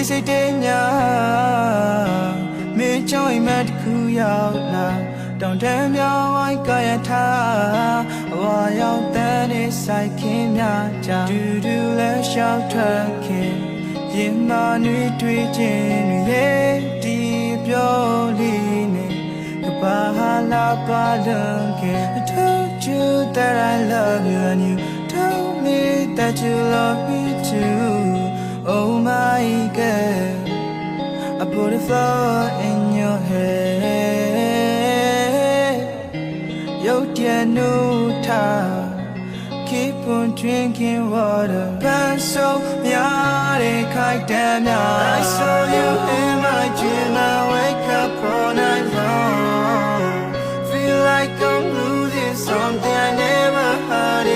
say denya me joy mat khu yaw la don't damn yaw I kaya tha wa yaw tan ni sai khin mya ja du du le shout thwat khin yin ma nui twi chin ye ti pyo li ne ka ba la ba lung khin I told you that I love you and you told me that you love me too oh my girl I put a flower in your head yo dear no time keep on drinking water pan so yare kai damn I saw you in my dream I wake up all night long feel like I'm losing something I never had